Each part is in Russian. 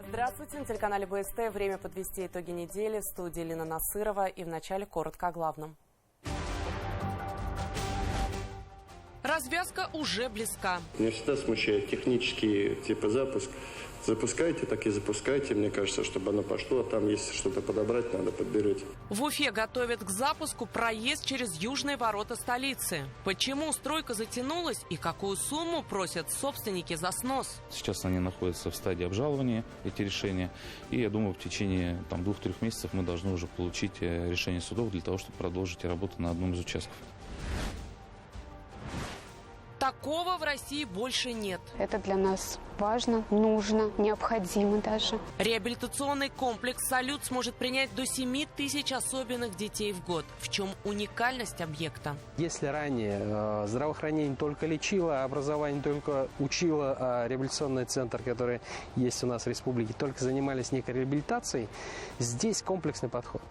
Здравствуйте, на телеканале БСТ. Время подвести итоги недели. В студии Лина Насырова. И вначале коротко о главном. Развязка уже близка. Меня всегда смущает технический запуск. Запускайте, так и запускайте. Мне кажется, чтобы оно пошло. А там, если что-то подобрать, надо подберете. В Уфе готовят к запуску проезд через южные ворота столицы. Почему стройка затянулась и какую сумму просят собственники за снос? Сейчас они находятся в стадии обжалования, эти решения. И я думаю, в течение 2-3 месяцев мы должны уже получить решение судов для того, чтобы продолжить работу на одном из участков. Такого в России больше нет. Это для нас важно, нужно, необходимо даже. Реабилитационный комплекс «Салют» сможет принять до 7 тысяч особенных детей в год. В чем уникальность объекта? Если ранее здравоохранение не только лечило, а образование только учило, а реабилитационный центр, который есть у нас в республике, только занимались некой реабилитацией, здесь комплексный подход.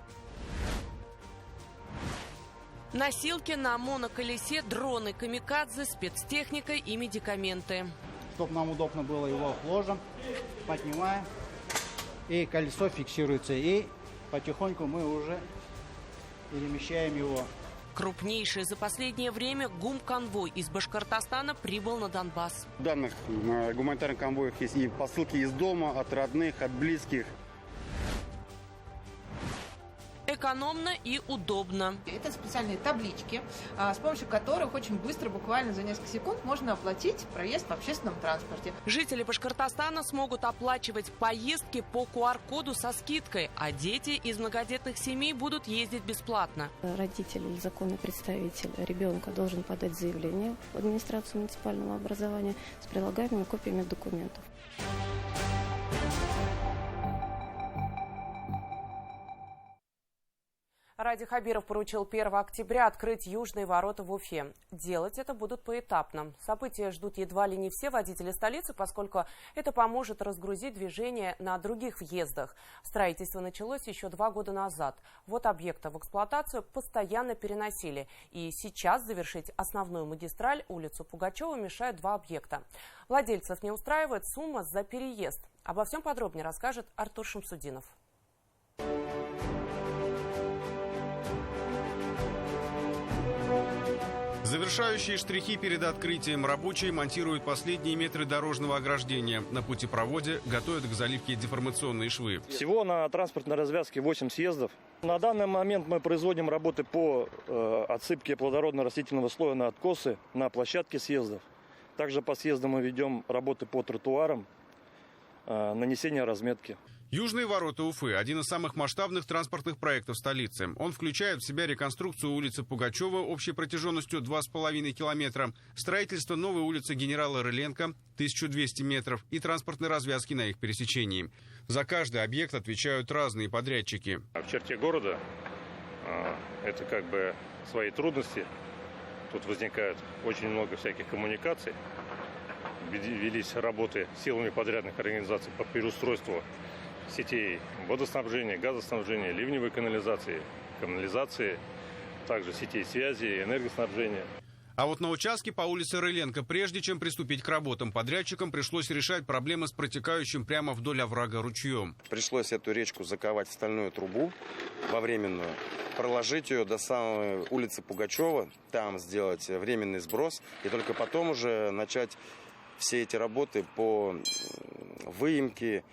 Носилки на моноколесе, дроны камикадзе, спецтехника и медикаменты. Чтобы нам удобно было, его ложим, поднимаем, и колесо фиксируется. И потихоньку мы уже перемещаем его. Крупнейший за последнее время ГУМ-конвой из Башкортостана прибыл на Донбасс. В данных гуманитарных конвоях есть и посылки из дома, от родных, от близких. Экономно и удобно. Это специальные таблички, с помощью которых очень быстро, буквально за несколько секунд, можно оплатить проезд в общественном транспорте. Жители Башкортостана смогут оплачивать поездки по QR-коду со скидкой, а дети из многодетных семей будут ездить бесплатно. Родитель или законный представитель ребенка должен подать заявление в администрацию муниципального образования с прилагаемыми копиями документов. Ради Хабиров поручил 1 октября открыть южные ворота в Уфе. Делать это будут поэтапно. События ждут едва ли не все водители столицы, поскольку это поможет разгрузить движение на других въездах. Строительство началось еще 2 года назад. Вот объекты в эксплуатацию постоянно переносили. И сейчас завершить основную магистраль, улицу Пугачева, мешают 2 объекта. Владельцев не устраивает сумма за переезд. Обо всем подробнее расскажет Артур Шамсудинов. Завершающие штрихи перед открытием. Рабочие монтируют последние метры дорожного ограждения. На путепроводе готовят к заливке деформационные швы. Всего на транспортной развязке 8 съездов. На данный момент мы производим работы по отсыпке плодородно-растительного слоя на откосы на площадке съездов. Также по съездам мы ведем работы по тротуарам, нанесение разметки. Южные ворота Уфы – один из самых масштабных транспортных проектов столицы. Он включает в себя реконструкцию улицы Пугачева общей протяженностью 2,5 километра, строительство новой улицы генерала Рыленко 1200 метров и транспортной развязки на их пересечении. За каждый объект отвечают разные подрядчики. В черте города это как бы свои трудности. Тут возникает очень много всяких коммуникаций. Велись работы силами подрядных организаций по переустройству сетей водоснабжения, газоснабжения, ливневой канализации, также сетей связи, энергоснабжения. А вот на участке по улице Рыленко, прежде чем приступить к работам, подрядчикам пришлось решать проблемы с протекающим прямо вдоль оврага ручьем. Пришлось эту речку заковать в стальную трубу во временную, проложить ее до самой улицы Пугачева, там сделать временный сброс и только потом уже начать все эти работы по выемке,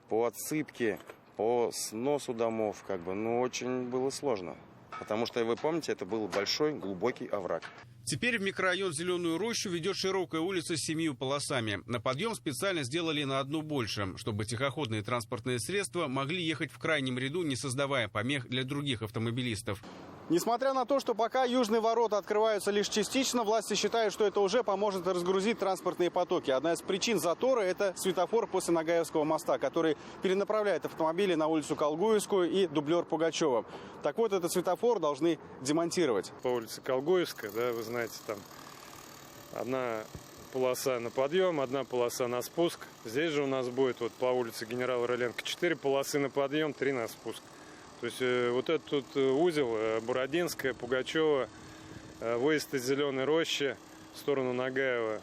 по отсыпке, по сносу домов. Очень было сложно. Потому что, вы помните, это был большой глубокий овраг. Теперь в микрорайон Зеленую Рощу ведет широкая улица с 7 полосами. На подъем специально сделали на одну больше, чтобы тихоходные транспортные средства могли ехать в крайнем ряду, не создавая помех для других автомобилистов. Несмотря на то, что пока южные ворота открываются лишь частично, власти считают, что это уже поможет разгрузить транспортные потоки. Одна из причин затора – это светофор после Нагаевского моста, который перенаправляет автомобили на улицу Колгуевскую и дублер Пугачева. Так вот, этот светофор должны демонтировать. По улице Колгуевская, да, вы знаете, там одна полоса на подъем, одна полоса на спуск. Здесь же у нас будет вот по улице Генерала Рыленко 4 полосы на подъем, 3 на спуск. То есть вот этот узел Бородинская, Пугачева, выезд из Зеленой Рощи в сторону Нагаева,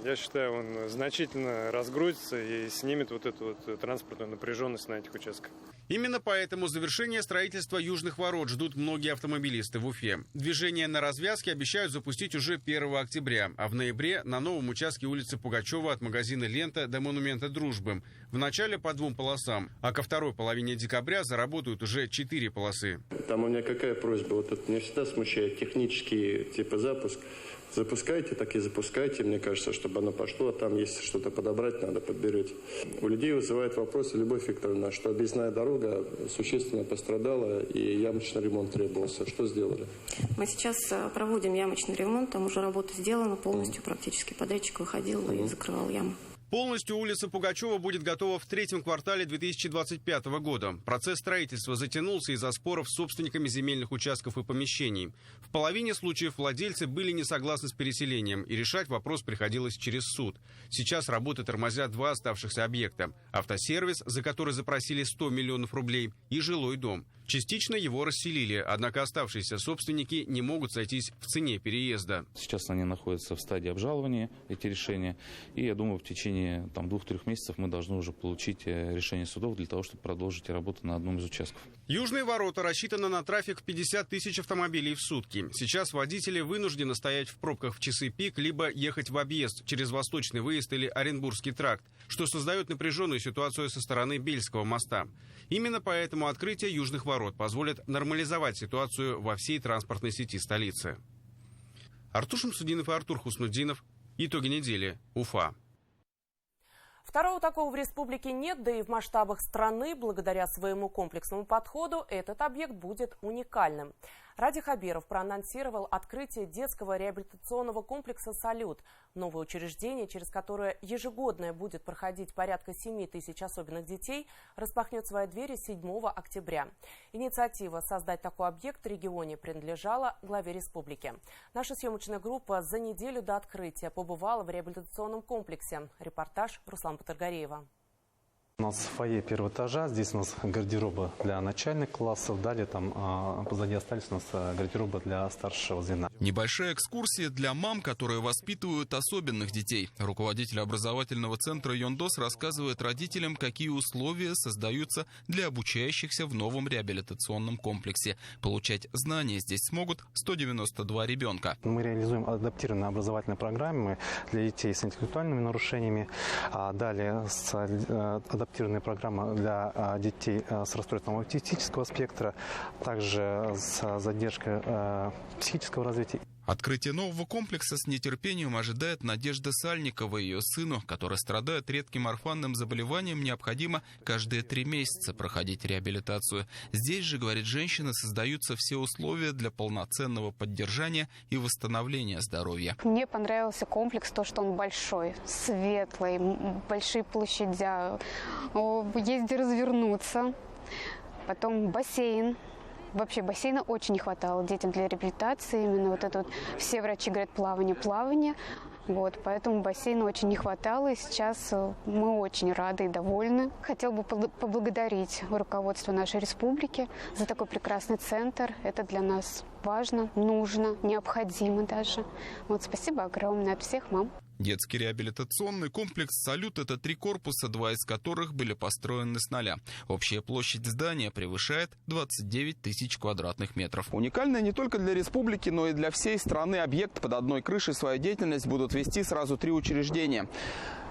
я считаю, он значительно разгрузится и снимет вот эту вот транспортную напряженность на этих участках. Именно поэтому завершение строительства южных ворот ждут многие автомобилисты в Уфе. Движение на развязке обещают запустить уже 1 октября, а в ноябре на новом участке улицы Пугачева от магазина «Лента» до монумента «Дружбы». Вначале по 2 полосам, а ко второй половине декабря заработают уже 4 полосы. Там у меня какая просьба? Вот это меня всегда смущает технический запуск. Запускайте, так и запускайте. Мне кажется, чтобы оно пошло. А там, если что-то подобрать надо, подберете. У людей вызывает вопрос, Любовь Викторовна, что объездная дорога существенно пострадала и ямочный ремонт требовался. Что сделали? Мы сейчас проводим ямочный ремонт. Там уже работа сделана полностью. Практически подрядчик выходил и закрывал яму. Полностью улица Пугачева будет готова в 3-м квартале 2025 года. Процесс строительства затянулся из-за споров с собственниками земельных участков и помещений. В половине случаев владельцы были не согласны с переселением, и решать вопрос приходилось через суд. Сейчас работы тормозят 2 оставшихся объекта – автосервис, за который запросили 100 миллионов рублей, и жилой дом. Частично его расселили, однако оставшиеся собственники не могут сойтись в цене переезда. Сейчас они находятся в стадии обжалования, эти решения, и я думаю, в течение 2-3 месяцев мы должны уже получить решение судов для того, чтобы продолжить работу на одном из участков. Южные ворота рассчитаны на трафик в 50 тысяч автомобилей в сутки. Сейчас водители вынуждены стоять в пробках в часы пик, либо ехать в объезд через Восточный выезд или Оренбургский тракт, что создает напряженную ситуацию со стороны Бельского моста. Именно поэтому открытие южных ворот позволит нормализовать ситуацию во всей транспортной сети столицы. Артур Шамсудинов и Артур Хуснуддинов. Итоги недели. Уфа. Второго такого в республике нет, да и в масштабах страны, благодаря своему комплексному подходу, этот объект будет уникальным. Ради Хабиров проанонсировал открытие детского реабилитационного комплекса «Салют». Новое учреждение, через которое ежегодно будет проходить порядка 7 тысяч особенных детей, распахнет свои двери 7 октября. Инициатива создать такой объект в регионе принадлежала главе республики. Наша съемочная группа за неделю до открытия побывала в реабилитационном комплексе. Репортаж Руслана Батыргареева. У нас фойе 1-го этажа, здесь у нас гардеробы для начальных классов, далее там позади остались у нас гардеробы для старшего звена. Небольшая экскурсия для мам, которые воспитывают особенных детей. Руководитель образовательного центра «Йондос» рассказывает родителям, какие условия создаются для обучающихся в новом реабилитационном комплексе. Получать знания здесь смогут 192 ребенка. Мы реализуем адаптированные образовательные программы для детей с интеллектуальными нарушениями, далее адаптированная программа для детей с расстройством аутистического спектра, также с задержкой психического развития. Открытие нового комплекса с нетерпением ожидает Надежда Сальникова. Ее сыну, который страдает редким орфанным заболеванием, необходимо каждые 3 месяца проходить реабилитацию. Здесь же, говорит женщина, создаются все условия для полноценного поддержания и восстановления здоровья. Мне понравился комплекс, то, что он большой, светлый, большие площади, есть где развернуться, потом бассейн. Вообще бассейна очень не хватало детям для реабилитации. Именно вот это вот все врачи говорят плавание. Вот, поэтому бассейна очень не хватало, и сейчас мы очень рады и довольны. Хотел бы поблагодарить руководство нашей республики за такой прекрасный центр. Это для нас важно, нужно, необходимо даже. Вот, спасибо огромное от всех мам. Детский реабилитационный комплекс «Салют» — это 3 корпуса, 2 из которых были построены с нуля. Общая площадь здания превышает 29 тысяч квадратных метров. Уникальный не только для республики, но и для всей страны объект. Под одной крышей свою деятельность будут вести сразу 3 учреждения.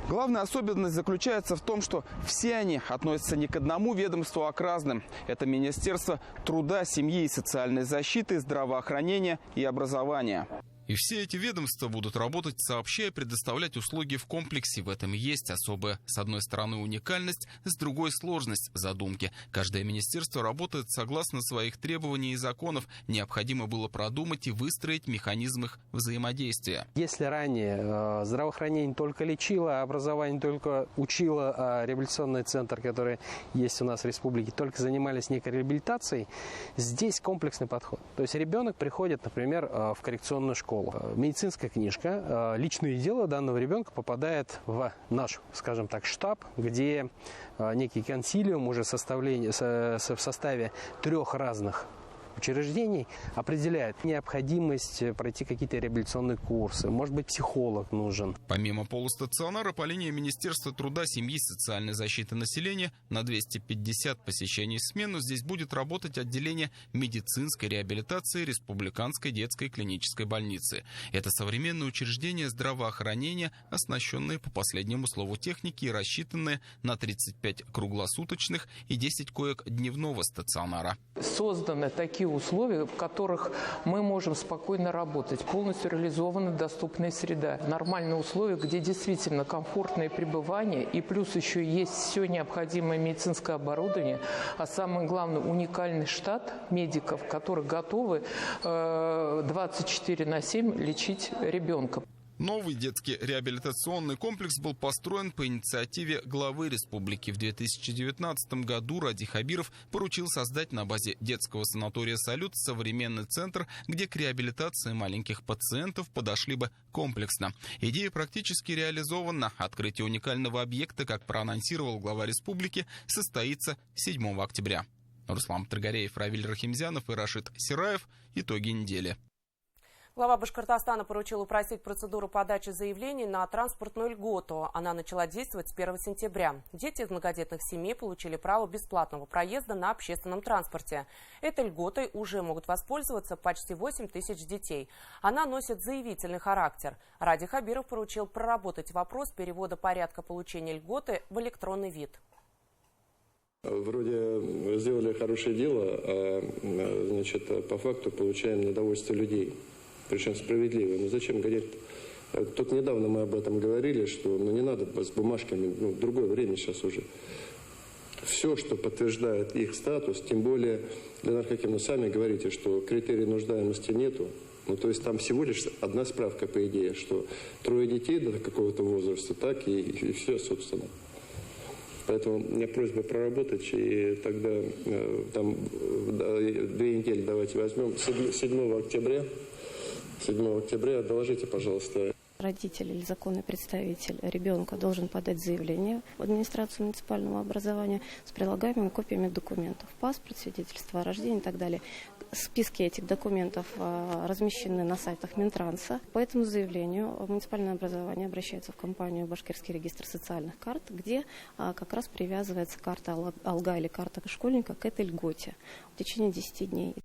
Главная особенность заключается в том, что все они относятся не к одному ведомству, а к разным. Это Министерство труда, семьи и социальной защиты, здравоохранения и образования. И все эти ведомства будут работать сообща и предоставлять услуги в комплексе. В этом есть особая, с одной стороны, уникальность, с другой — сложность задумки. Каждое министерство работает согласно своих требований и законов. Необходимо было продумать и выстроить механизм их взаимодействия. Если ранее здравоохранение только лечило, а образование только учило, а революционный центр, который есть у нас в республике, только занимались некой реабилитацией, здесь комплексный подход. То есть ребенок приходит, например, в коррекционную школу. Медицинская книжка, личное дело данного ребенка попадает в наш, скажем так, штаб, где некий консилиум уже в составе 3 разных учреждений определяет необходимость пройти какие-то реабилитационные курсы. Может быть, психолог нужен. Помимо полустационара, по линии Министерства труда, семьи и социальной защиты населения на 250 посещений в смену здесь будет работать отделение медицинской реабилитации Республиканской детской клинической больницы. Это современное учреждение здравоохранения, оснащенное по последнему слову техники и рассчитанное на 35 круглосуточных и 10 коек дневного стационара. Созданы такие условия, в которых мы можем спокойно работать. Полностью реализована доступная среда. Нормальные условия, где действительно комфортное пребывание. И плюс еще есть все необходимое медицинское оборудование. А самое главное, уникальный штат медиков, которые готовы 24/7 лечить ребенка. Новый детский реабилитационный комплекс был построен по инициативе главы республики. В 2019 году Ради Хабиров поручил создать на базе детского санатория «Салют» современный центр, где к реабилитации маленьких пациентов подошли бы комплексно. Идея практически реализована. Открытие уникального объекта, как проанонсировал глава республики, состоится 7 октября. Руслан Трагареев, Равиль Рахимзянов и Рашид Сираев. Итоги недели. Глава Башкортостана поручил упростить процедуру подачи заявлений на транспортную льготу. Она начала действовать с 1 сентября. Дети из многодетных семей получили право бесплатного проезда на общественном транспорте. Этой льготой уже могут воспользоваться почти 8 тысяч детей. Она носит заявительный характер. Ради Хабиров поручил проработать вопрос перевода порядка получения льготы в электронный вид. Вроде сделали хорошее дело, а значит, по факту получаем недовольство людей. Причем справедливо. Но зачем говорить? Тут недавно мы об этом говорили, что не надо с бумажками, другое время сейчас уже. Все, что подтверждает их статус, тем более, Ленар Хакимовна, сами говорите, что критерий нуждаемости нету. То есть там всего лишь одна справка, по идее, что 3 детей до какого-то возраста, так и все, собственно. Поэтому у меня просьба проработать, и тогда там 2 недели давайте возьмем. 7 октября доложите, пожалуйста. Родитель или законный представитель ребенка должен подать заявление в администрацию муниципального образования с прилагаемыми копиями документов. Паспорт, свидетельство о рождении и так далее. Списки этих документов размещены на сайтах Минтранса. По этому заявлению муниципальное образование обращается в компанию «Башкирский регистр социальных карт», где как раз привязывается карта Алга или карта школьника к этой льготе в течение 10 дней.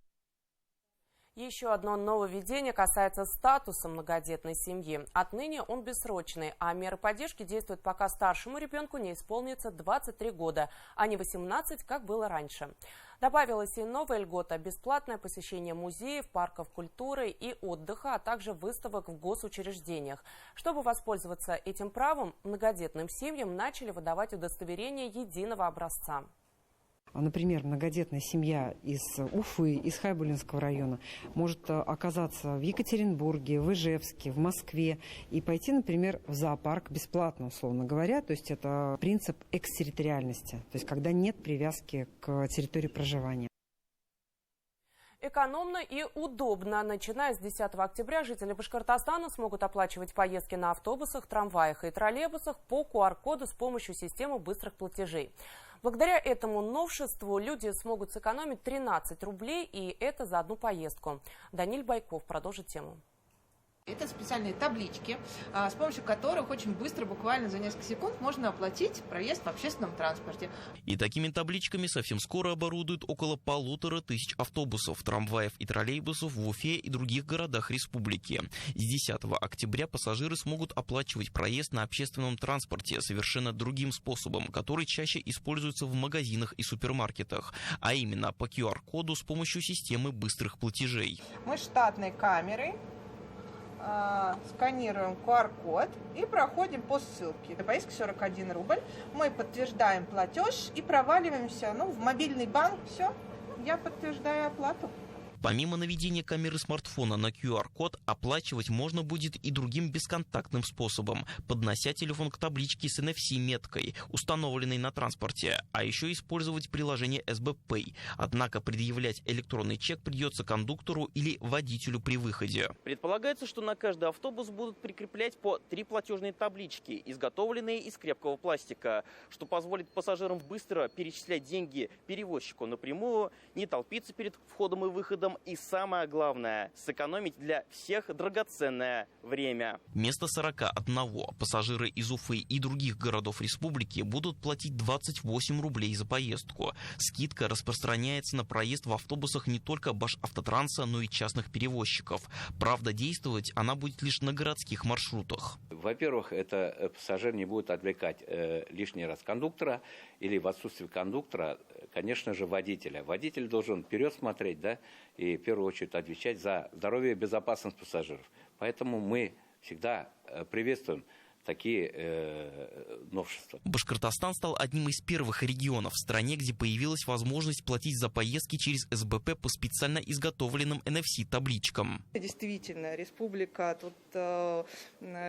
Еще одно нововведение касается статуса многодетной семьи. Отныне он бессрочный, а меры поддержки действуют, пока старшему ребенку не исполнится 23 года, а не 18, как было раньше. Добавилась и новая льгота – бесплатное посещение музеев, парков культуры и отдыха, а также выставок в госучреждениях. Чтобы воспользоваться этим правом, многодетным семьям начали выдавать удостоверение единого образца. Например, многодетная семья из Уфы, из Хайбулинского района может оказаться в Екатеринбурге, в Ижевске, в Москве и пойти, например, в зоопарк бесплатно, условно говоря. То есть это принцип экстерриториальности, то есть когда нет привязки к территории проживания. Экономно и удобно. Начиная с 10 октября жители Башкортостана смогут оплачивать поездки на автобусах, трамваях и троллейбусах по QR-коду с помощью системы быстрых платежей. Благодаря этому новшеству люди смогут сэкономить 13 рублей, и это за одну поездку. Даниль Байков продолжит тему. Это специальные таблички, с помощью которых очень быстро, буквально за несколько секунд, можно оплатить проезд в общественном транспорте. И такими табличками совсем скоро оборудуют около 1500 автобусов, трамваев и троллейбусов в Уфе и других городах республики. С 10 октября пассажиры смогут оплачивать проезд на общественном транспорте совершенно другим способом, который чаще используется в магазинах и супермаркетах, а именно по QR-коду с помощью системы быстрых платежей. Мы штатной камерой сканируем QR-код и проходим по ссылке. Для поездки 41 рубль. Мы подтверждаем платеж и проваливаемся в мобильный банк. Все, я подтверждаю оплату. Помимо наведения камеры смартфона на QR-код, оплачивать можно будет и другим бесконтактным способом, поднося телефон к табличке с NFC-меткой, установленной на транспорте, а еще использовать приложение SB Pay. Однако предъявлять электронный чек придется кондуктору или водителю при выходе. Предполагается, что на каждый автобус будут прикреплять по 3 платежные таблички, изготовленные из крепкого пластика, что позволит пассажирам быстро перечислять деньги перевозчику напрямую, не толпиться перед входом и выходом, и самое главное, сэкономить для всех драгоценное время. Вместо 41 пассажиры из Уфы и других городов республики будут платить 28 рублей за поездку. Скидка распространяется на проезд в автобусах не только Башавтотранса, но и частных перевозчиков. Правда, действовать она будет лишь на городских маршрутах. Во-первых, это пассажир не будет отвлекать лишний раз кондуктора, или в отсутствие кондуктора, конечно же, водителя. Водитель должен вперед смотреть, да, и в первую очередь отвечать за здоровье и безопасность пассажиров. Поэтому мы всегда приветствуем такие новшества. Башкортостан стал одним из первых регионов в стране, где появилась возможность платить за поездки через СБП по специально изготовленным NFC-табличкам. Действительно, республика тут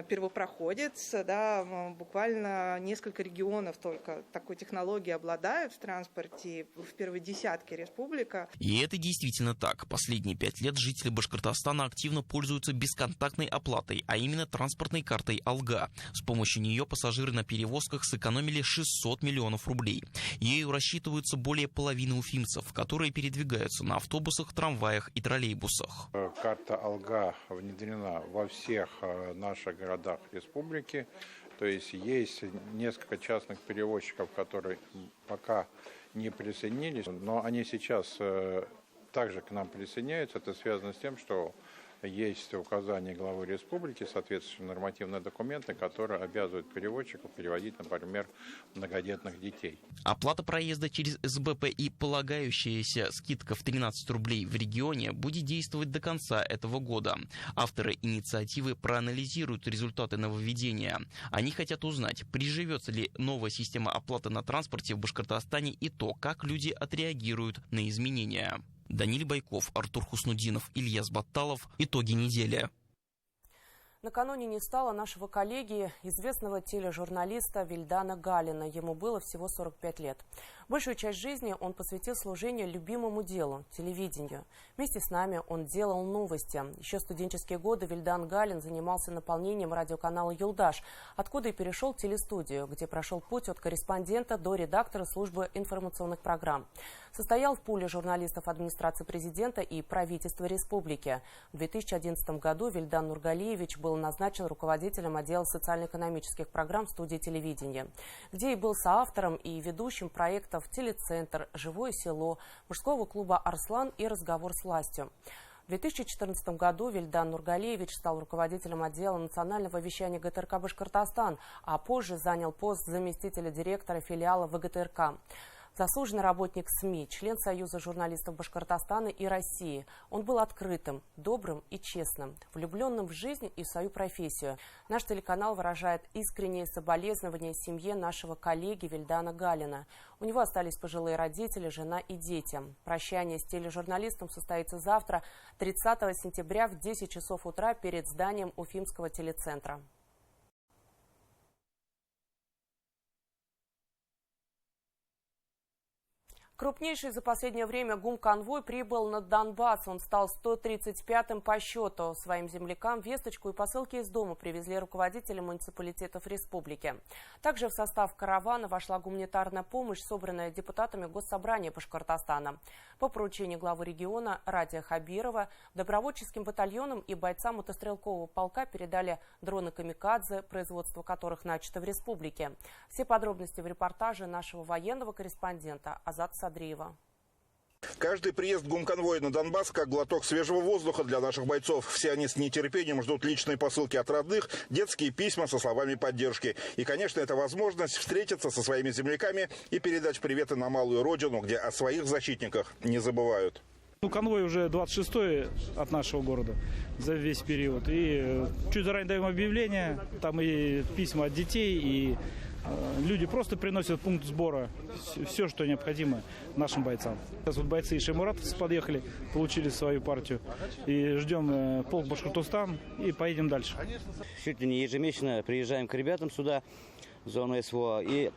первопроходец, да, буквально несколько регионов только такой технологией обладают в транспорте, в первой десятке республика. И это действительно так. Последние 5 лет жители Башкортостана активно пользуются бесконтактной оплатой, а именно транспортной картой «Алга». С помощью нее пассажиры на перевозках сэкономили 600 миллионов рублей. Ею рассчитываются более половины уфимцев, которые передвигаются на автобусах, трамваях и троллейбусах. Карта «Алга» внедрена во всех наших городах республики. То есть несколько частных перевозчиков, которые пока не присоединились, но они сейчас также к нам присоединяются. Это связано с тем, что есть указания главы республики, соответствующие нормативные документы, которые обязывают перевозчиков переводить, например, многодетных детей. Оплата проезда через СБП и полагающаяся скидка в 13 рублей в регионе будет действовать до конца этого года. Авторы инициативы проанализируют результаты нововведения. Они хотят узнать, приживется ли новая система оплаты на транспорте в Башкортостане и то, как люди отреагируют на изменения. Даниил Байков, Артур Хуснудинов, Ильяс Батталов. Итоги недели. Накануне не стало нашего коллеги, известного тележурналиста Вильдана Галина. Ему было всего 45 лет. Большую часть жизни он посвятил служению любимому делу – телевидению. Вместе с нами он делал новости. Еще в студенческие годы Вильдан Галин занимался наполнением радиоканала «Юлдаш», откуда и перешел в телестудию, где прошел путь от корреспондента до редактора службы информационных программ. Состоял в пуле журналистов администрации президента и правительства республики. В 2011 году Вильдан Нургалиевич был назначен руководителем отдела социально-экономических программ в студии телевидения, где и был соавтором и ведущим проектов «Телецентр», «Живое село», мужского клуба «Арслан» и «Разговор с властью». В 2014 году Вильдан Нургалиевич стал руководителем отдела национального вещания ГТРК «Башкортостан», а позже занял пост заместителя директора филиала ВГТРК. Заслуженный работник СМИ, член Союза журналистов Башкортостана и России. Он был открытым, добрым и честным, влюбленным в жизнь и в свою профессию. Наш телеканал выражает искренние соболезнования семье нашего коллеги Вильдана Галина. У него остались пожилые родители, жена и дети. Прощание с тележурналистом состоится завтра, 30 сентября в 10 часов утра перед зданием Уфимского телецентра. Крупнейший за последнее время ГУМ-конвой прибыл на Донбасс. Он стал 135-м по счету. Своим землякам весточку и посылки из дома привезли руководители муниципалитетов республики. Также в состав каравана вошла гуманитарная помощь, собранная депутатами Госсобрания Башкортостана. По поручению главы региона Радия Хабирова добровольческим батальонам и бойцам мотострелкового полка передали дроны «Камикадзе», производство которых начато в республике. Все подробности в репортаже нашего военного корреспондента Азата Садриева. Каждый приезд ГУМ-конвоя на Донбасс как глоток свежего воздуха для наших бойцов. Все они с нетерпением ждут личные посылки от родных, детские письма со словами поддержки. И, конечно, это возможность встретиться со своими земляками и передать приветы на малую родину, где о своих защитниках не забывают. Конвой уже 26-й от нашего города за весь период. И чуть заранее даем объявления, там и письма от детей, и люди просто приносят в пункт сбора все, что необходимо нашим бойцам. Сейчас вот бойцы из Шаймуратовцы подъехали, получили свою партию. И ждем полк Башкортостан и поедем дальше. Чуть ли не ежемесячно приезжаем к ребятам сюда, в зону СВО, и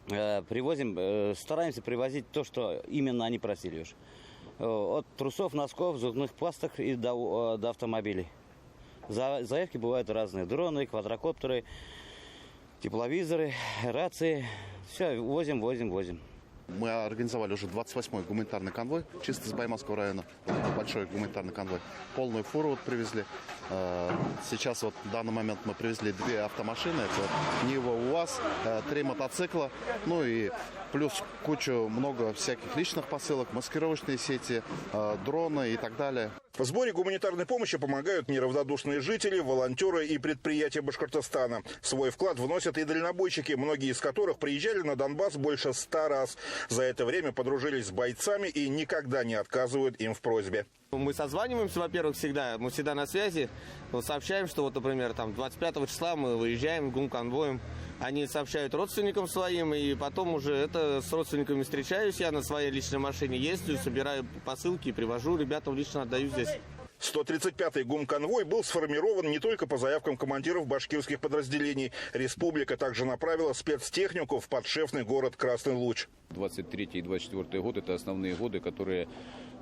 привозим, стараемся привозить то, что именно они просили уж. От трусов, носков, зубных пасток и до автомобилей. Заявки бывают разные. Дроны, квадрокоптеры, тепловизоры, рации. Все, возим. Мы организовали уже 28-й гуманитарный конвой, чисто с Баймакского района. Большой гуманитарный конвой. Полную фуру вот привезли. Сейчас вот в данный момент мы привезли 2 автомашины. Это Нива, УАЗ, 3 мотоцикла. Ну и плюс много всяких личных посылок, маскировочные сети, дроны и так далее. В сборе гуманитарной помощи помогают неравнодушные жители, волонтеры и предприятия Башкортостана. Свой вклад вносят и дальнобойщики, многие из которых приезжали на Донбасс больше 100 раз. За это время подружились с бойцами и никогда не отказывают им в просьбе. Мы созваниваемся, во-первых, всегда. Мы всегда на связи. Сообщаем, что, например, 25 числа мы выезжаем гумконвоем. Они сообщают родственникам своим, и потом уже это с родственниками встречаюсь. Я на своей личной машине ездию, собираю посылки, привожу ребятам, лично отдаю здесь. 135-й гумконвой был сформирован не только по заявкам командиров башкирских подразделений. Республика также направила спецтехнику в подшефный город Красный Луч. 23 и 24 год – это основные годы, которые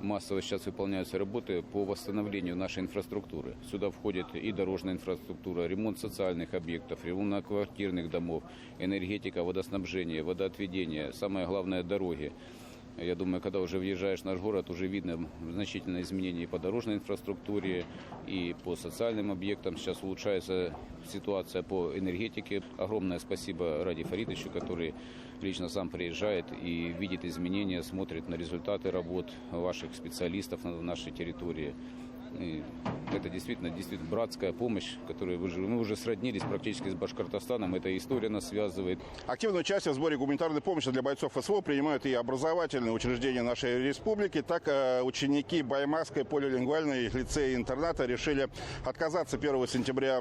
массово сейчас выполняются работы по восстановлению нашей инфраструктуры. Сюда входит и дорожная инфраструктура, ремонт социальных объектов, ремонт многоквартирных домов, энергетика, водоснабжение, водоотведение, самое главное – дороги. Я думаю, когда уже въезжаешь в наш город, уже видно значительное изменение и по дорожной инфраструктуре, и по социальным объектам. Сейчас улучшается ситуация по энергетике. Огромное спасибо Ради Фаридовичу, который лично сам приезжает и видит изменения, смотрит на результаты работ ваших специалистов на нашей территории. И это действительно братская помощь, которую мы уже сроднились практически с Башкортостаном. Эта история нас связывает. Активное участие в сборе гуманитарной помощи для бойцов СВО принимают и образовательные учреждения нашей республики. Так ученики Баймакской полилингвальной лицея-интерната решили отказаться 1 сентября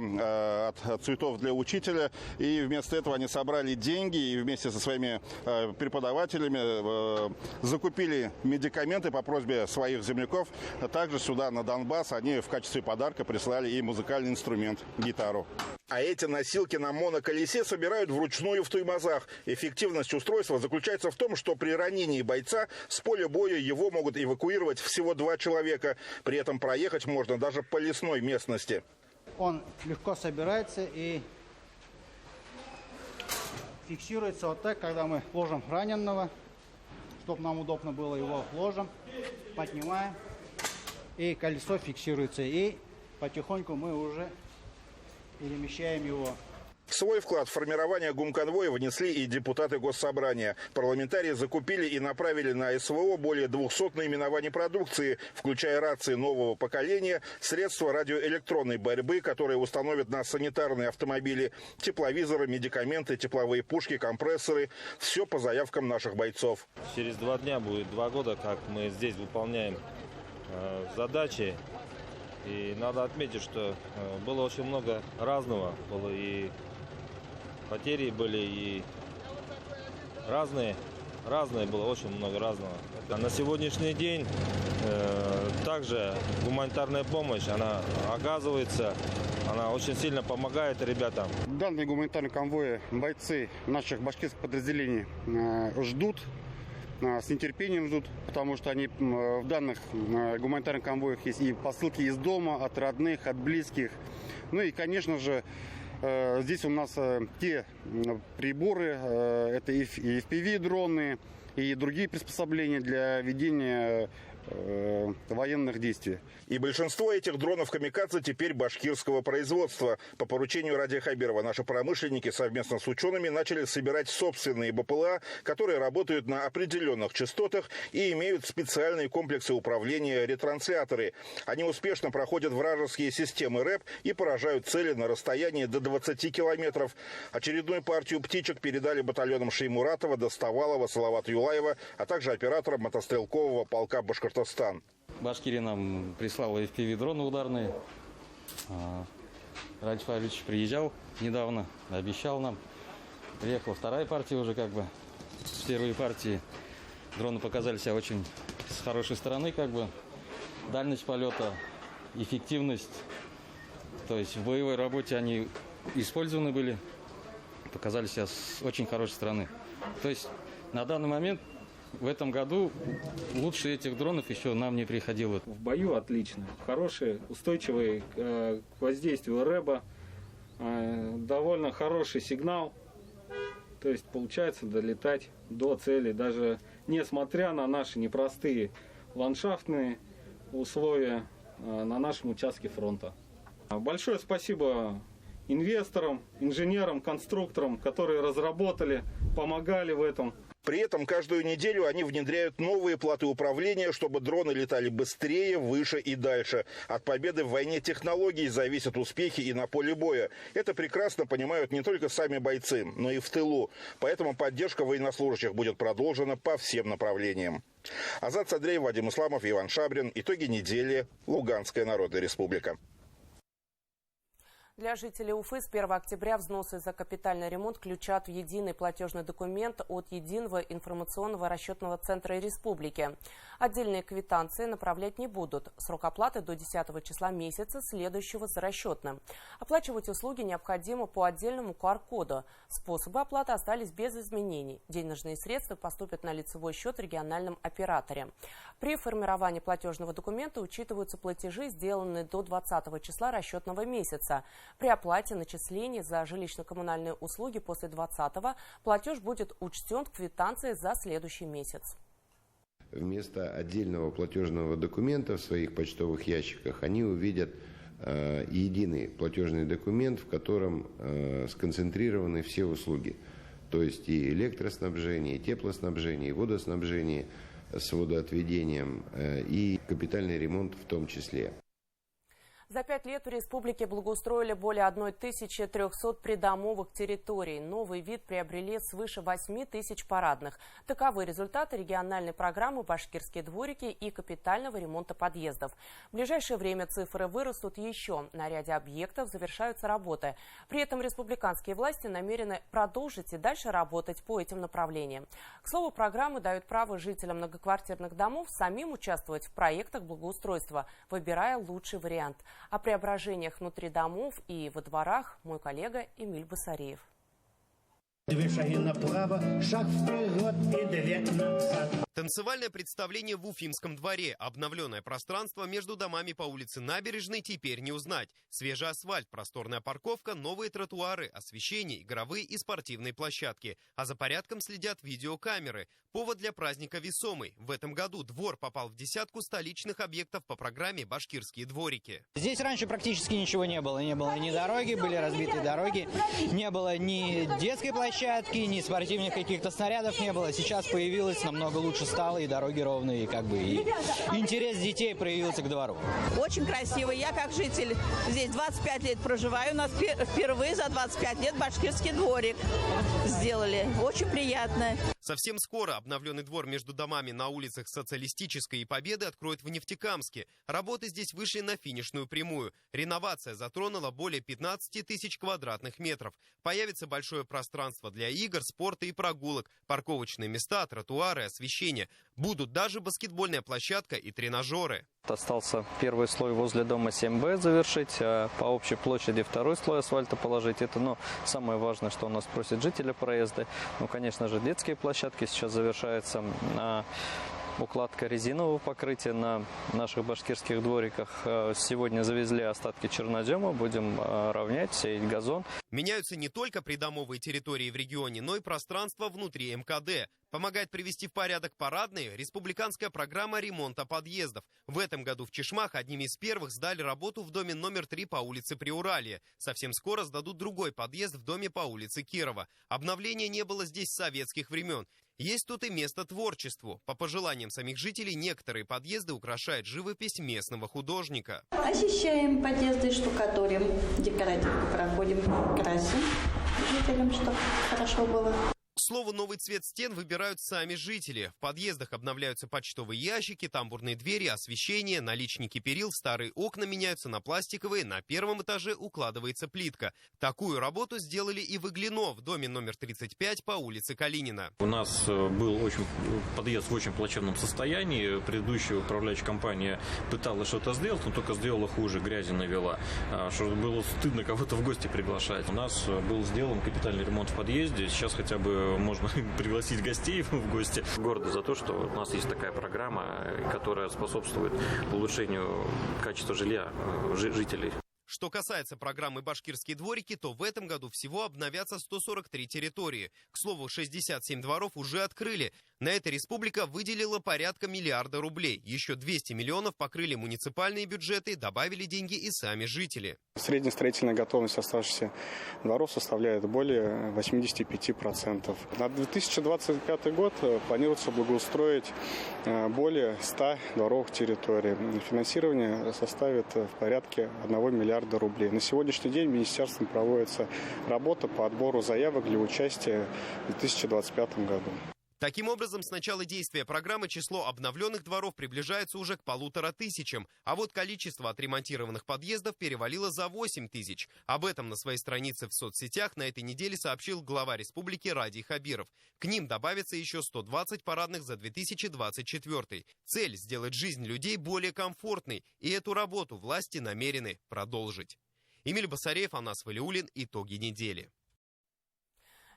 от цветов для учителя. И вместо этого они собрали деньги и вместе со своими преподавателями закупили медикаменты по просьбе своих земляков. Также сюда, на Донбасс, они в качестве подарка прислали и музыкальный инструмент – гитару. А эти носилки на моноколесе собирают вручную в Туймазах. Эффективность устройства заключается в том, что при ранении бойца с поля боя его могут эвакуировать всего 2 человека. При этом проехать можно даже по лесной местности. Он легко собирается и фиксируется вот так, когда мы ложим раненого, чтобы нам удобно было его ложим, поднимаем. И колесо фиксируется, и потихоньку мы уже перемещаем его. Свой вклад в формирование гумконвоя внесли и депутаты Госсобрания. Парламентарии закупили и направили на СВО более 200 наименований продукции, включая рации нового поколения, средства радиоэлектронной борьбы, которые установят на санитарные автомобили, тепловизоры, медикаменты, тепловые пушки, компрессоры. Все по заявкам наших бойцов. Через 2 дня будет 2 года, как мы здесь выполняем задачи. И надо отметить, что было очень много разного. Было и потери были, и разные было, очень много разного. На сегодняшний день также гуманитарная помощь, она оказывается, она очень сильно помогает ребятам. Данные гуманитарные конвои бойцы наших башкирских подразделений ждут. С нетерпением ждут, потому что они в данных гуманитарных конвоях есть и посылки из дома, от родных, от близких. Ну и, конечно же, здесь у нас те приборы, это и FPV-дроны, и другие приспособления для ведения военных действий. И большинство этих дронов «Камикадзе» теперь башкирского производства. По поручению Радия Хабирова наши промышленники совместно с учеными начали собирать собственные БПЛА, которые работают на определенных частотах и имеют специальные комплексы управления ретрансляторы. Они успешно проходят вражеские системы РЭП и поражают цели на расстоянии до 20 километров. Очередную партию птичек передали батальонам Шеймуратова, Достовалова, Салавата Юлаева, а также операторам мотострелкового полка «Башкортостан». Башкирия нам прислала FPV-дроны ударные. Радий Фаридович приезжал недавно, обещал нам. Приехала вторая партия уже как бы. С первой партии дроны показали себя очень с хорошей стороны как бы. Дальность полета, эффективность. То есть в боевой работе они использованы были. Показали себя с очень хорошей стороны. То есть на данный момент в этом году лучше этих дронов еще нам не приходило. В бою отлично. Хорошие, устойчивые к воздействию рэба. Довольно хороший сигнал. То есть получается долетать до цели. Даже несмотря на наши непростые ландшафтные условия на нашем участке фронта. Большое спасибо инвесторам, инженерам, конструкторам, которые разработали, помогали в этом. При этом каждую неделю они внедряют новые платы управления, чтобы дроны летали быстрее, выше и дальше. От победы в войне технологий зависят успехи и на поле боя. Это прекрасно понимают не только сами бойцы, но и в тылу. Поэтому поддержка военнослужащих будет продолжена по всем направлениям. Азат Садреев, Вадим Исламов, Иван Шабрин. Итоги недели. Луганская Народная Республика. Для жителей Уфы с 1 октября взносы за капитальный ремонт включат в единый платежный документ от Единого информационного расчетного центра республики. Отдельные квитанции направлять не будут. Срок оплаты до 10 числа месяца, следующего за расчетным. Оплачивать услуги необходимо по отдельному QR-коду. Способы оплаты остались без изменений. Денежные средства поступят на лицевой счет в региональном операторе. При формировании платежного документа учитываются платежи, сделанные до 20 числа расчетного месяца. При оплате начислений за жилищно-коммунальные услуги после 20-го платеж будет учтен в квитанции за следующий месяц. Вместо отдельного платежного документа в своих почтовых ящиках они увидят единый платежный документ, в котором сконцентрированы все услуги. То есть и электроснабжение, и теплоснабжение, и водоснабжение с водоотведением, и капитальный ремонт в том числе. За 5 лет в республике благоустроили более 1300 придомовых территорий. Новый вид приобрели свыше 8000 парадных. Таковы результаты региональной программы «Башкирские дворики» и капитального ремонта подъездов. В ближайшее время цифры вырастут еще. На ряде объектов завершаются работы. При этом республиканские власти намерены продолжить и дальше работать по этим направлениям. К слову, программы дают право жителям многоквартирных домов самим участвовать в проектах благоустройства, выбирая лучший вариант. О преображениях внутри домов и во дворах мой коллега Эмиль Басареев. 2 шаги направо, шаг вперед и 2 назад. Танцевальное представление в Уфимском дворе. Обновленное пространство между домами по улице Набережной теперь не узнать. Свежий асфальт, просторная парковка, новые тротуары, освещение, игровые и спортивные площадки. А за порядком следят видеокамеры. Повод для праздника весомый. В этом году двор попал в десятку столичных объектов по программе «Башкирские дворики». Здесь раньше практически ничего не было. Не было ни дороги, были разбитые дороги. Не было ни детской площадки, ни спортивных каких-то снарядов не было. Сейчас появилось, намного лучше стало, и дороги ровные, и интерес детей проявился к двору. Очень красиво. Я как житель здесь 25 лет проживаю. У нас впервые за 25 лет башкирский дворик сделали. Очень приятно. Совсем скоро обновленный двор между домами на улицах Социалистической и Победы откроют в Нефтекамске. Работы здесь вышли на финишную прямую. Реновация затронула более 15 тысяч квадратных метров. Появится большое пространство для игр, спорта и прогулок, парковочные места, тротуары, освещение. Будут даже баскетбольная площадка и тренажеры. Остался первый слой возле дома 7Б завершить, а по общей площади второй слой асфальта положить. Это самое важное, что у нас просят жители проезда. Конечно же, детские площадки сейчас завершаются. укладка резинового покрытия на наших башкирских двориках. Сегодня завезли остатки чернозема, будем равнять, сеять газон. Меняются не только придомовые территории в регионе, но и пространство внутри МКД. Помогает привести в порядок парадные республиканская программа ремонта подъездов. В этом году в Чишмах одними из первых сдали работу в доме номер 3 по улице Приуралье. Совсем скоро сдадут другой подъезд в доме по улице Кирова. Обновления не было здесь с советских времен. Есть тут и место творчеству. По пожеланиям самих жителей, некоторые подъезды украшает живопись местного художника. Очищаем подъезды, штукатурим, декоративку проходим, красим жителям, чтобы хорошо было. К слову, новый цвет стен выбирают сами жители. В подъездах обновляются почтовые ящики, тамбурные двери, освещение, наличники перил, старые окна меняются на пластиковые, на первом этаже укладывается плитка. Такую работу сделали и в Иглино, в доме номер 35 по улице Калинина. У нас был подъезд в очень плачевном состоянии. Предыдущая управляющая компания пыталась что-то сделать, но только сделала хуже, грязи навела. Что было стыдно кого-то в гости приглашать. У нас был сделан капитальный ремонт в подъезде. Сейчас хотя бы можно пригласить гостей в гости. Гордо за то, что у нас есть такая программа, которая способствует улучшению качества жилья жителей. Что касается программы «Башкирские дворики», то в этом году всего обновятся 143 территории. К слову, 67 дворов уже открыли. На это республика выделила порядка миллиарда рублей. Еще 200 миллионов покрыли муниципальные бюджеты, добавили деньги и сами жители. Средняя строительная готовность оставшихся дворов составляет более 85%. На 2025 год планируется благоустроить более 100 дворовых территорий. Финансирование составит в порядке 1 миллиарда рублей. На сегодняшний день министерством проводится работа по отбору заявок для участия в 2025 году. Таким образом, с начала действия программы число обновленных дворов приближается уже к 1500, а вот количество отремонтированных подъездов перевалило за 8000. Об этом на своей странице в соцсетях на этой неделе сообщил глава республики Радий Хабиров. К ним добавится еще 120 парадных за 2024. Цель – сделать жизнь людей более комфортной, и эту работу власти намерены продолжить. Эмиль Басареев, Анас Валиуллин. Итоги недели.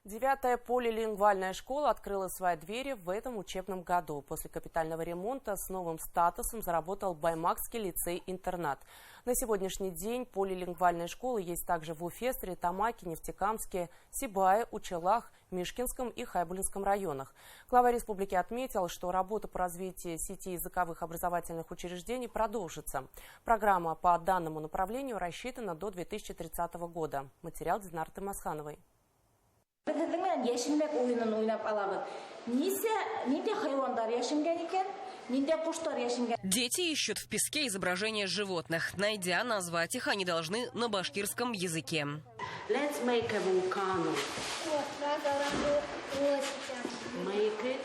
9-я полилингвальная школа открыла свои двери в этом учебном году. После капитального ремонта с новым статусом заработал Баймакский лицей-интернат. На сегодняшний день полилингвальные школы есть также в Уфе, Стерлитамаке, Нефтекамске, Сибае, Учелах, Мишкинском и Хайбулинском районах. Глава республики отметил, что работа по развитию сети языковых образовательных учреждений продолжится. Программа по данному направлению рассчитана до 2030 года. Материал Динары Тымасхановой. Дети ищут в песке изображения животных. Найдя, назвать их они должны на башкирском языке. Let's make a volcano. Make it.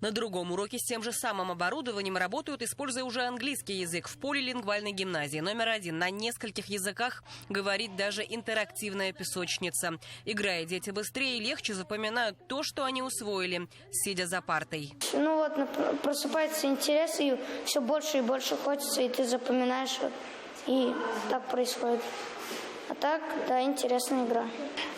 На другом уроке с тем же самым оборудованием работают, используя уже английский язык. В полилингвальной гимназии номер 1 на нескольких языках говорит даже интерактивная песочница. Играя, дети быстрее и легче запоминают то, что они усвоили, сидя за партой. Просыпается интерес, и все больше и больше хочется, и ты запоминаешь, и так происходит. А так, да, интересная игра.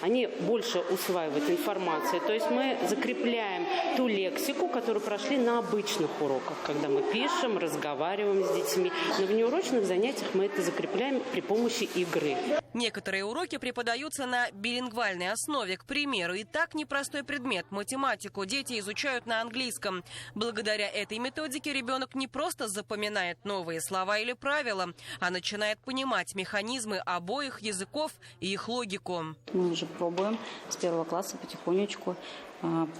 Они больше усваивают информацию. То есть мы закрепляем ту лексику, которую прошли на обычных уроках, когда мы пишем, разговариваем с детьми. Но в неурочных занятиях мы это закрепляем при помощи игры. Некоторые уроки преподаются на билингвальной основе. К примеру, и так непростой предмет – математику дети изучают на английском. Благодаря этой методике ребенок не просто запоминает новые слова или правила, а начинает понимать механизмы обоих языков и их логику. Мы уже пробуем с 1 класса потихонечку.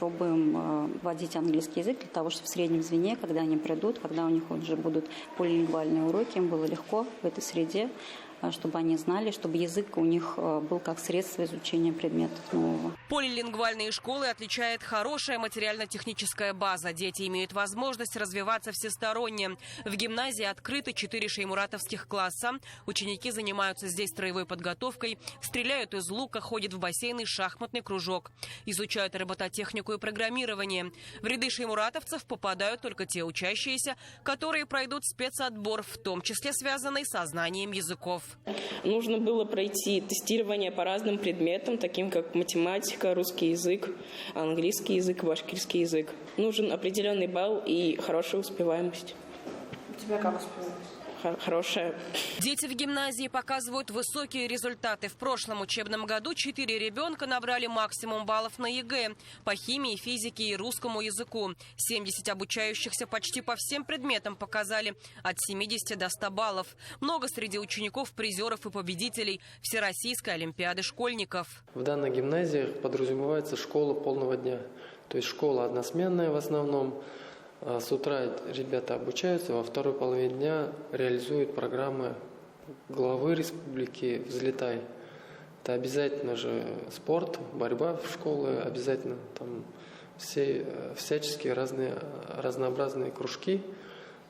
Пробуем вводить английский язык для того, чтобы в среднем звене, когда они придут, когда у них уже будут полилингвальные уроки, им было легко в этой среде, чтобы они знали, чтобы язык у них был как средство изучения предметов нового. Полилингвальные школы отличает хорошая материально-техническая база. Дети имеют возможность развиваться всесторонне. В гимназии открыты 4 шеймуратовских класса. Ученики занимаются здесь строевой подготовкой, стреляют из лука, ходят в бассейн и шахматный кружок. Изучают робототехнику и программирование. В ряды шеймуратовцев попадают только те учащиеся, которые пройдут спецотбор, в том числе связанный со знанием языков. учеников. Нужно было пройти тестирование по разным предметам, таким как математика, русский язык, английский язык, башкирский язык. Нужен определенный балл и хорошая успеваемость. У тебя как успеваемость? Хорошая. Дети в гимназии показывают высокие результаты. В прошлом учебном году 4 ребенка набрали максимум баллов на ЕГЭ по химии, физике и русскому языку. 70 обучающихся почти по всем предметам показали от 70 до 100 баллов. Много среди учеников призеров и победителей Всероссийской олимпиады школьников. В данной гимназии подразумевается школа полного дня. То есть школа односменная в основном. С утра ребята обучаются, во второй половине дня реализуют программы главы республики «Взлетай». Это обязательно же спорт, борьба в школе, обязательно там всяческие разнообразные кружки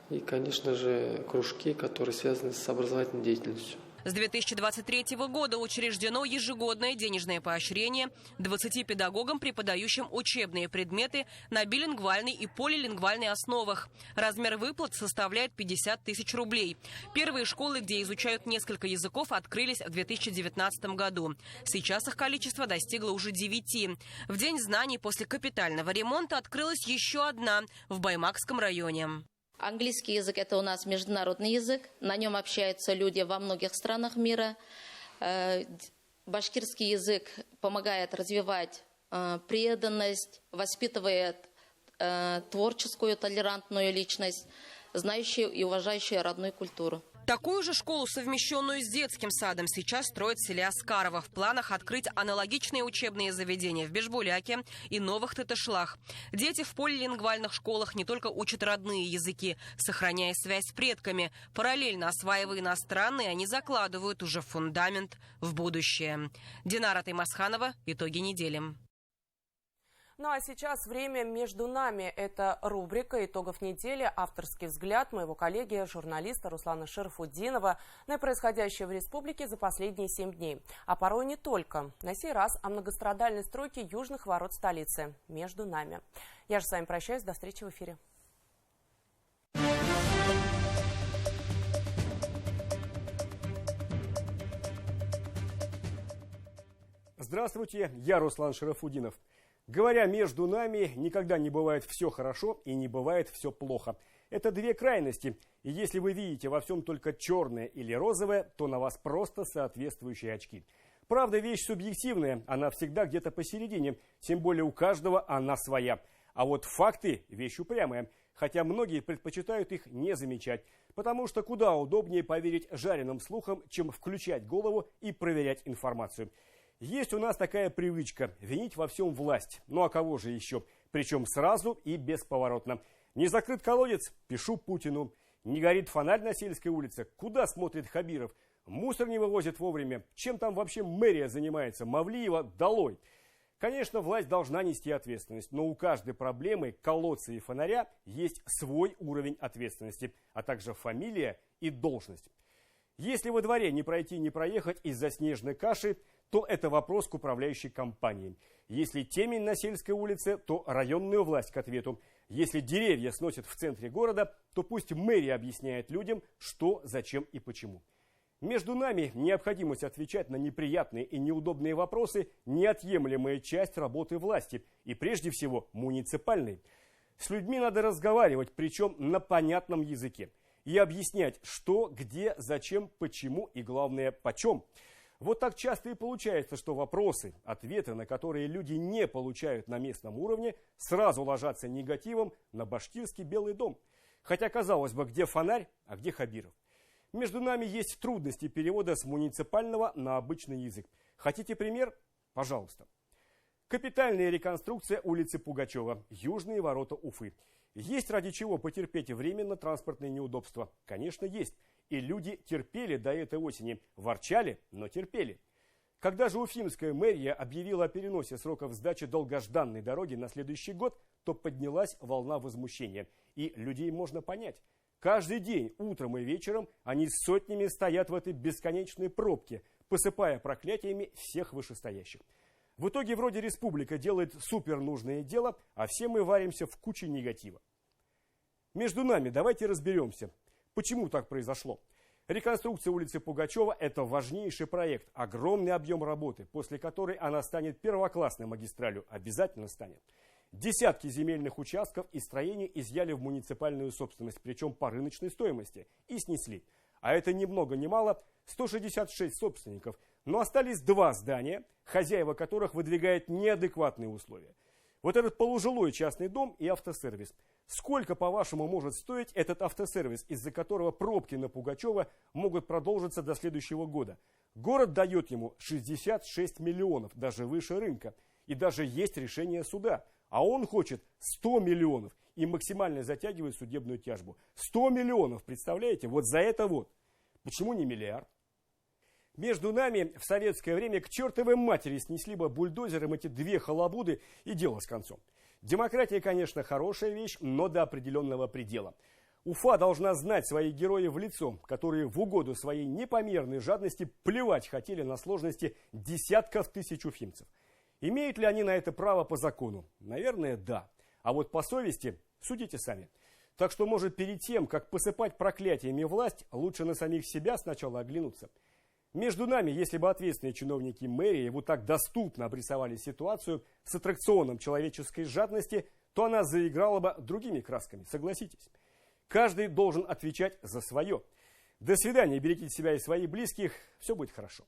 и, конечно же, кружки, которые связаны с образовательной деятельностью. С 2023 года учреждено ежегодное денежное поощрение 20 педагогам, преподающим учебные предметы на билингвальной и полилингвальной основах. Размер выплат составляет 50 тысяч рублей. Первые школы, где изучают несколько языков, открылись в 2019 году. Сейчас их количество достигло уже 9. В День знаний после капитального ремонта открылась еще одна в Баймакском районе. Английский язык – это у нас международный язык. На нем общаются люди во многих странах мира. Башкирский язык помогает развивать преданность, воспитывает творческую, толерантную личность, знающую и уважающую родную культуру. Такую же школу, совмещенную с детским садом, сейчас строят в селе Аскарово. В планах открыть аналогичные учебные заведения в Бешбуляке и Новых Тытышлах. Дети в полилингвальных школах не только учат родные языки, сохраняя связь с предками. Параллельно осваивая иностранные, они закладывают уже фундамент в будущее. Динара Таймасханова. Итоги недели. Ну а сейчас время между нами. Это рубрика итогов недели, авторский взгляд моего коллеги, журналиста Руслана Шарафутдинова на происходящее в республике за последние 7 дней. А порой не только. На сей раз о многострадальной стройке южных ворот столицы. Между нами. Я же с вами прощаюсь. До встречи в эфире. Здравствуйте, я Руслан Шарафутдинов. Говоря между нами, никогда не бывает все хорошо и не бывает все плохо. Это две крайности, и если вы видите во всем только черное или розовое, то на вас просто соответствующие очки. Правда, вещь субъективная, она всегда где-то посередине, тем более у каждого она своя. А вот факты – вещь упрямая, хотя многие предпочитают их не замечать, потому что куда удобнее поверить жареным слухам, чем включать голову и проверять информацию. Есть у нас такая привычка – винить во всем власть. Ну а кого же еще? Причем сразу и бесповоротно. Не закрыт колодец – пишу Путину. Не горит фонарь на сельской улице – куда смотрит Хабиров? Мусор не вывозит вовремя. Чем там вообще мэрия занимается? Мавлиева долой. Конечно, власть должна нести ответственность, но у каждой проблемы, колодца и фонаря есть свой уровень ответственности, а также фамилия и должность. Если во дворе не пройти, не проехать из-за снежной каши, то это вопрос к управляющей компании. Если темень на сельской улице, то районную власть к ответу. Если деревья сносят в центре города, то пусть мэрия объясняет людям, что, зачем и почему. Между нами необходимость отвечать на неприятные и неудобные вопросы – неотъемлемая часть работы власти, и прежде всего муниципальной. С людьми надо разговаривать, причем на понятном языке, и объяснять, что, где, зачем, почему и, главное, почем. Вот так часто и получается, что вопросы, ответы на которые люди не получают на местном уровне, сразу ложатся негативом на башкирский Белый дом. Хотя, казалось бы, где фонарь, а где Хабиров? Между нами есть трудности перевода с муниципального на обычный язык. Хотите пример? Пожалуйста. Капитальная реконструкция улицы Пугачева, южные ворота Уфы. Есть ради чего потерпеть временно транспортные неудобства? Конечно, есть. И люди терпели до этой осени. Ворчали, но терпели. Когда же уфимская мэрия объявила о переносе сроков сдачи долгожданной дороги на следующий год, то поднялась волна возмущения. И людей можно понять. Каждый день, утром и вечером, они сотнями стоят в этой бесконечной пробке, посыпая проклятиями всех вышестоящих. В итоге вроде республика делает супернужное дело, а все мы варимся в куче негатива. Между нами давайте разберемся, почему так произошло. Реконструкция улицы Пугачева – это важнейший проект, огромный объем работы, после которой она станет первоклассной магистралью, обязательно станет. Десятки земельных участков и строений изъяли в муниципальную собственность, причем по рыночной стоимости, и снесли. А это ни много ни мало 166 собственников, но остались 2 здания, хозяева которых выдвигают неадекватные условия. Вот этот полужилой частный дом и автосервис. Сколько, по-вашему, может стоить этот автосервис, из-за которого пробки на Пугачева могут продолжиться до следующего года? Город дает ему 66 миллионов, даже выше рынка. И даже есть решение суда. А он хочет 100 миллионов и максимально затягивает судебную тяжбу. 100 миллионов, представляете? Вот за это вот. Почему не миллиард? Между нами в советское время к чертовой матери снесли бы бульдозером эти 2 халабуды и дело с концом. Демократия, конечно, хорошая вещь, но до определенного предела. Уфа должна знать своих героев в лицо, которые в угоду своей непомерной жадности плевать хотели на сложности десятков тысяч уфимцев. Имеют ли они на это право по закону? Наверное, да. А вот по совести судите сами. Так что, может, перед тем, как посыпать проклятиями власть, лучше на самих себя сначала оглянуться. Между нами, если бы ответственные чиновники мэрии вот так доступно обрисовали ситуацию с аттракционом человеческой жадности, то она заиграла бы другими красками, согласитесь. Каждый должен отвечать за свое. До свидания, берегите себя и своих близких, все будет хорошо.